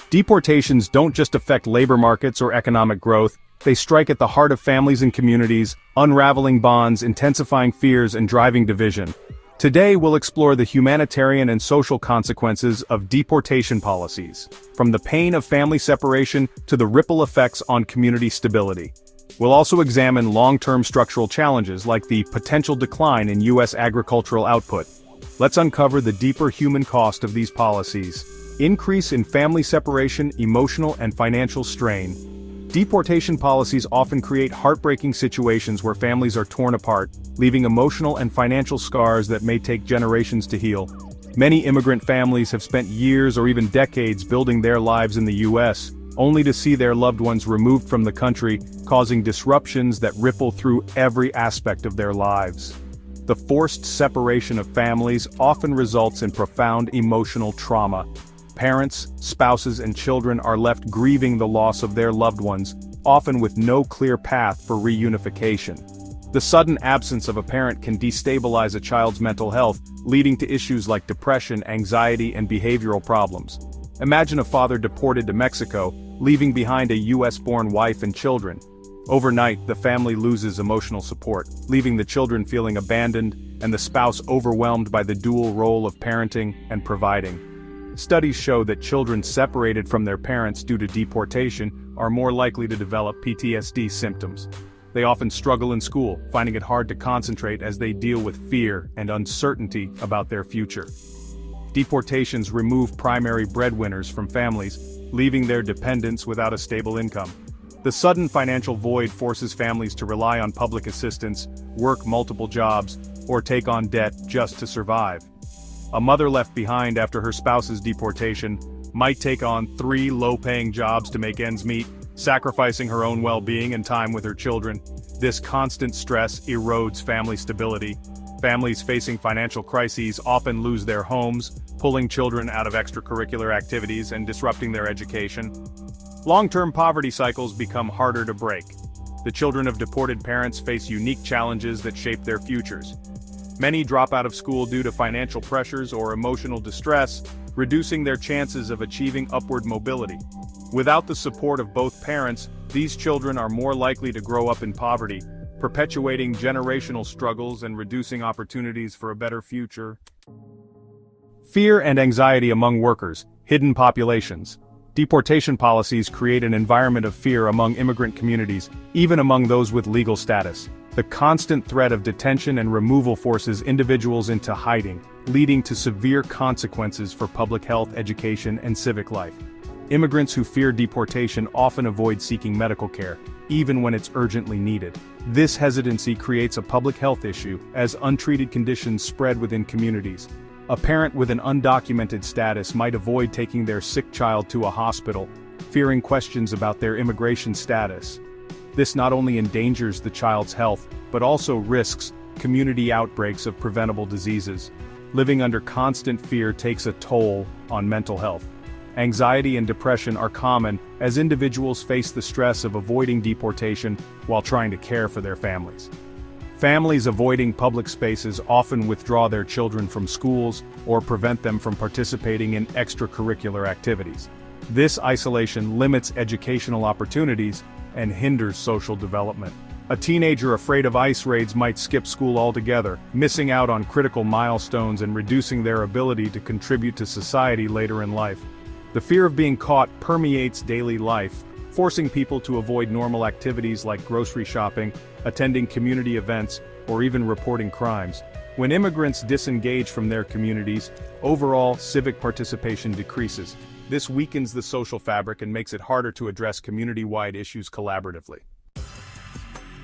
Deportations don't just affect labor markets or economic growth, they strike at the heart of families and communities, unraveling bonds, intensifying fears, and driving division. Today we'll explore the humanitarian and social consequences of deportation policies, from the pain of family separation to the ripple effects on community stability. We'll also examine long-term structural challenges like the potential decline in U.S. agricultural output. Let's uncover the deeper human cost of these policies. Increase in family separation, emotional and financial strain. Deportation policies often create heartbreaking situations where families are torn apart, leaving emotional and financial scars that may take generations to heal. Many immigrant families have spent years or even decades building their lives in the U.S., only to see their loved ones removed from the country, causing disruptions that ripple through every aspect of their lives. The forced separation of families often results in profound emotional trauma. Parents, spouses, and children are left grieving the loss of their loved ones, often with no clear path for reunification. The sudden absence of a parent can destabilize a child's mental health, leading to issues like depression, anxiety, and behavioral problems. Imagine a father deported to Mexico, leaving behind a US-born wife and children. Overnight, the family loses emotional support, leaving the children feeling abandoned and the spouse overwhelmed by the dual role of parenting and providing. Studies show that children separated from their parents due to deportation are more likely to develop PTSD symptoms. They often struggle in school, finding it hard to concentrate as they deal with fear and uncertainty about their future. Deportations remove primary breadwinners from families, leaving their dependents without a stable income. The sudden financial void forces families to rely on public assistance, work multiple jobs, or take on debt just to survive. A mother left behind after her spouse's deportation might take on 3 low-paying jobs to make ends meet, sacrificing her own well-being and time with her children. This constant stress erodes family stability. Families facing financial crises often lose their homes, pulling children out of extracurricular activities and disrupting their education. Long-term poverty cycles become harder to break. The children of deported parents face unique challenges that shape their futures. Many drop out of school due to financial pressures or emotional distress, reducing their chances of achieving upward mobility. Without the support of both parents, these children are more likely to grow up in poverty, perpetuating generational struggles and reducing opportunities for a better future. Fear and anxiety among workers, hidden populations. Deportation policies create an environment of fear among immigrant communities, even among those with legal status. The constant threat of detention and removal forces individuals into hiding, leading to severe consequences for public health, education, and civic life. Immigrants who fear deportation often avoid seeking medical care, even when it's urgently needed. This hesitancy creates a public health issue, as untreated conditions spread within communities. A parent with an undocumented status might avoid taking their sick child to a hospital, fearing questions about their immigration status. This not only endangers the child's health, but also risks community outbreaks of preventable diseases. Living under constant fear takes a toll on mental health. Anxiety and depression are common as individuals face the stress of avoiding deportation while trying to care for their families. Families avoiding public spaces often withdraw their children from schools or prevent them from participating in extracurricular activities. This isolation limits educational opportunities and hinders social development. A teenager afraid of ICE raids might skip school altogether, missing out on critical milestones and reducing their ability to contribute to society later in life. The fear of being caught permeates daily life, forcing people to avoid normal activities like grocery shopping, attending community events, or even reporting crimes. When immigrants disengage from their communities, overall civic participation decreases. This weakens the social fabric and makes it harder to address community-wide issues collaboratively.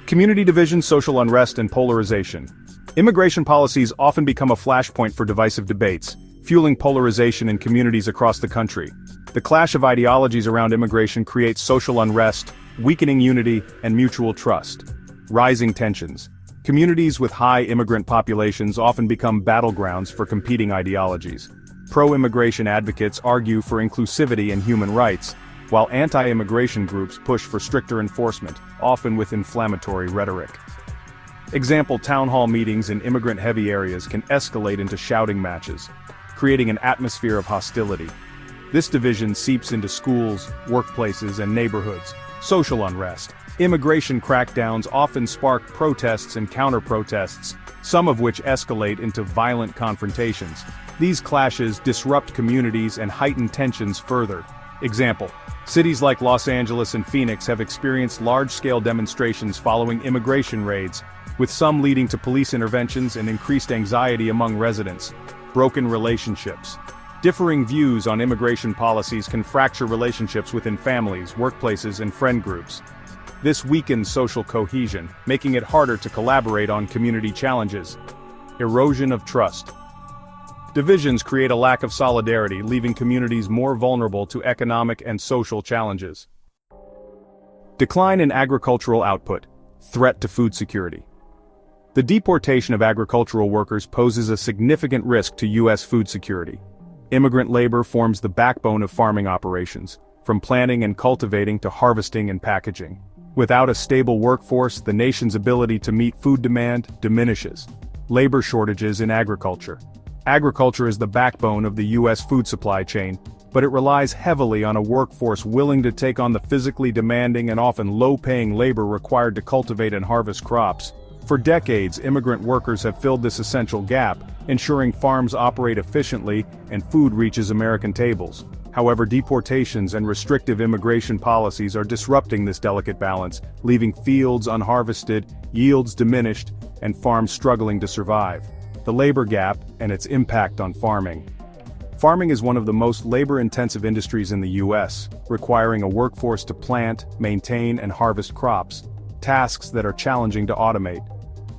Community division, social unrest, and polarization. Immigration policies often become a flashpoint for divisive debates, fueling polarization in communities across the country. The clash of ideologies around immigration creates social unrest, weakening unity and mutual trust. Rising tensions. Communities with high immigrant populations often become battlegrounds for competing ideologies. Pro-immigration advocates argue for inclusivity and human rights, while anti-immigration groups push for stricter enforcement, often with inflammatory rhetoric. Example: town hall meetings in immigrant-heavy areas can escalate into shouting matches, creating an atmosphere of hostility. This division seeps into schools, workplaces, and neighborhoods. Social unrest. Immigration crackdowns often spark protests and counter-protests, some of which escalate into violent confrontations. These clashes disrupt communities and heighten tensions further. Example: cities like Los Angeles and Phoenix have experienced large-scale demonstrations following immigration raids, with some leading to police interventions and increased anxiety among residents. Broken relationships. Differing views on immigration policies can fracture relationships within families, workplaces, and friend groups. This weakens social cohesion, making it harder to collaborate on community challenges. Erosion of trust. Divisions create a lack of solidarity, leaving communities more vulnerable to economic and social challenges. Decline in agricultural output. Threat to food security. The deportation of agricultural workers poses a significant risk to U.S. food security. Immigrant labor forms the backbone of farming operations, from planting and cultivating to harvesting and packaging. Without a stable workforce, the nation's ability to meet food demand diminishes. Labor shortages in agriculture. Agriculture is the backbone of the U.S. food supply chain, but it relies heavily on a workforce willing to take on the physically demanding and often low-paying labor required to cultivate and harvest crops. For decades, immigrant workers have filled this essential gap, ensuring farms operate efficiently and food reaches American tables. However, deportations and restrictive immigration policies are disrupting this delicate balance, leaving fields unharvested, yields diminished, and farms struggling to survive. The labor gap and its impact on farming. Farming is one of the most labor-intensive industries in the U.S., requiring a workforce to plant, maintain, and harvest crops, tasks that are challenging to automate.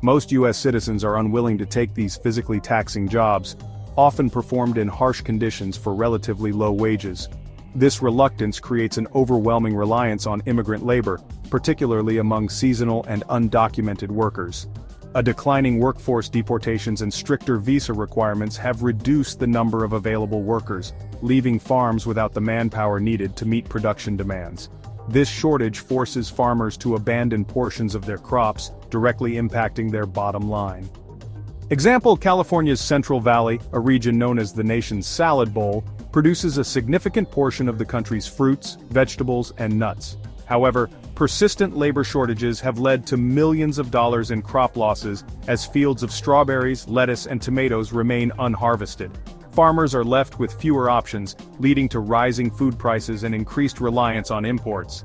Most U.S. citizens are unwilling to take these physically taxing jobs, often performed in harsh conditions for relatively low wages. This reluctance creates an overwhelming reliance on immigrant labor, particularly among seasonal and undocumented workers. A declining workforce, deportations, and stricter visa requirements have reduced the number of available workers, leaving farms without the manpower needed to meet production demands. This shortage forces farmers to abandon portions of their crops, directly impacting their bottom line. Example: California's Central Valley, a region known as the nation's salad bowl, produces a significant portion of the country's fruits, vegetables, and nuts. However, persistent labor shortages have led to millions of dollars in crop losses as fields of strawberries, lettuce, and tomatoes remain unharvested. Farmers are left with fewer options, leading to rising food prices and increased reliance on imports.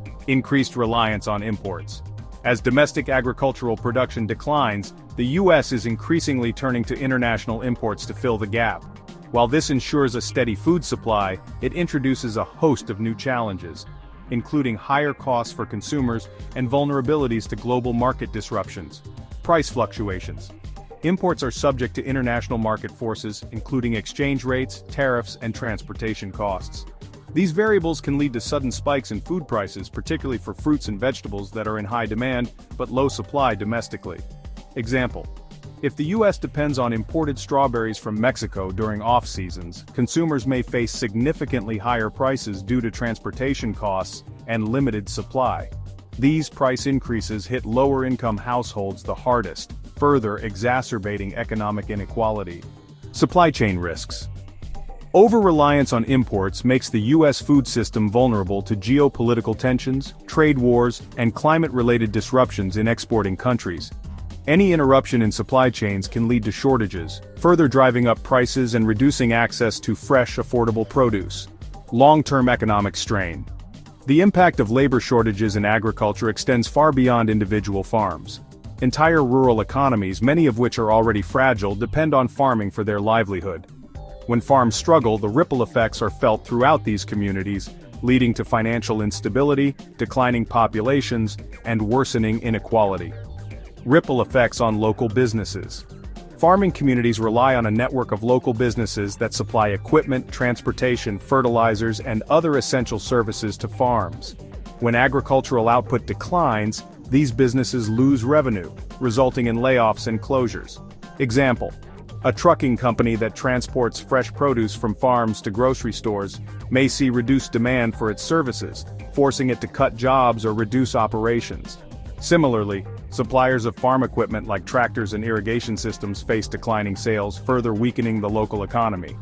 As domestic agricultural production declines, the U.S. is increasingly turning to international imports to fill the gap. While this ensures a steady food supply, it introduces a host of new challenges, including higher costs for consumers and vulnerabilities to global market disruptions. Price fluctuations. Imports are subject to international market forces, including exchange rates, tariffs, and transportation costs. These variables can lead to sudden spikes in food prices, particularly for fruits and vegetables that are in high demand but low supply domestically. Example: if the U.S. depends on imported strawberries from Mexico during off-seasons, consumers may face significantly higher prices due to transportation costs and limited supply. These price increases hit lower-income households the hardest, further exacerbating economic inequality. Supply chain risks. Over-reliance on imports makes the U.S. food system vulnerable to geopolitical tensions, trade wars, and climate-related disruptions in exporting countries. Any interruption in supply chains can lead to shortages, further driving up prices and reducing access to fresh, affordable produce. Long-term economic strain. The impact of labor shortages in agriculture extends far beyond individual farms. Entire rural economies, many of which are already fragile, depend on farming for their livelihood. When farms struggle, the ripple effects are felt throughout these communities, leading to financial instability, declining populations, and worsening inequality. Ripple effects on local businesses. Farming communities rely on a network of local businesses that supply equipment, transportation, fertilizers, and other essential services to farms. When agricultural output declines, these businesses lose revenue, resulting in layoffs and closures. Example: a trucking company that transports fresh produce from farms to grocery stores may see reduced demand for its services, forcing it to cut jobs or reduce operations. Similarly, suppliers of farm equipment like tractors and irrigation systems face declining sales, further weakening the local economy.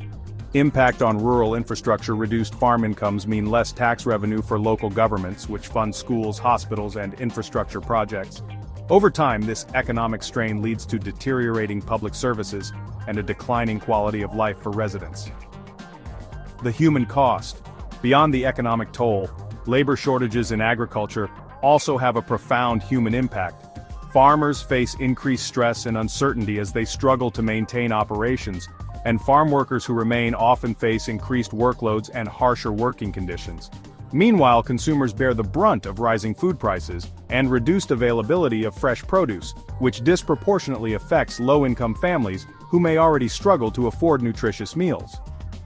Impact on rural infrastructure. Reduced farm incomes mean less tax revenue for local governments, which fund schools, hospitals, and infrastructure projects. Over time, this economic strain leads to deteriorating public services and a declining quality of life for residents. The human cost. Beyond the economic toll, labor shortages in agriculture also have a profound human impact. Farmers face increased stress and uncertainty as they struggle to maintain operations, and farm workers who remain often face increased workloads and harsher working conditions. Meanwhile, consumers bear the brunt of rising food prices and reduced availability of fresh produce, which disproportionately affects low-income families who may already struggle to afford nutritious meals.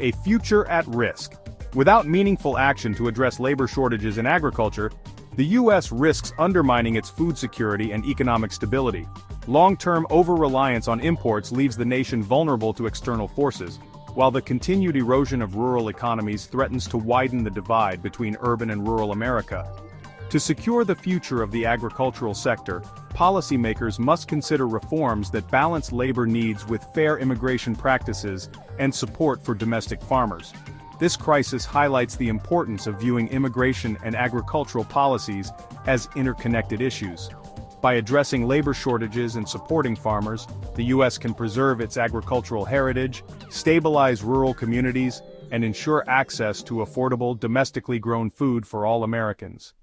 A future at risk. Without meaningful action to address labor shortages in agriculture, the U.S. risks undermining its food security and economic stability. Long-term over-reliance on imports leaves the nation vulnerable to external forces, while the continued erosion of rural economies threatens to widen the divide between urban and rural America. To secure the future of the agricultural sector, policymakers must consider reforms that balance labor needs with fair immigration practices and support for domestic farmers. This crisis highlights the importance of viewing immigration and agricultural policies as interconnected issues. By addressing labor shortages and supporting farmers, the U.S. can preserve its agricultural heritage, stabilize rural communities, and ensure access to affordable, domestically grown food for all Americans.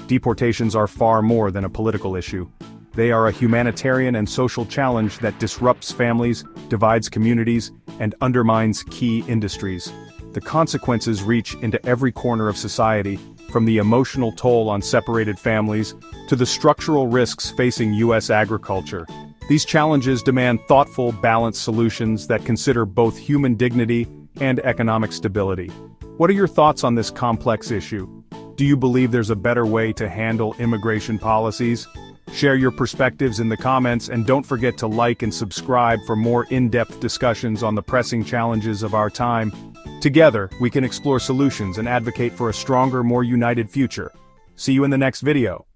Deportations are far more than a political issue. They are a humanitarian and social challenge that disrupts families, divides communities, and undermines key industries. The consequences reach into every corner of society, from the emotional toll on separated families to the structural risks facing U.S. agriculture. These challenges demand thoughtful, balanced solutions that consider both human dignity and economic stability. What are your thoughts on this complex issue? Do you believe there's a better way to handle immigration policies? Share your perspectives in the comments, and don't forget to like and subscribe for more in-depth discussions on the pressing challenges of our time. Together, we can explore solutions and advocate for a stronger, more united future. See you in the next video.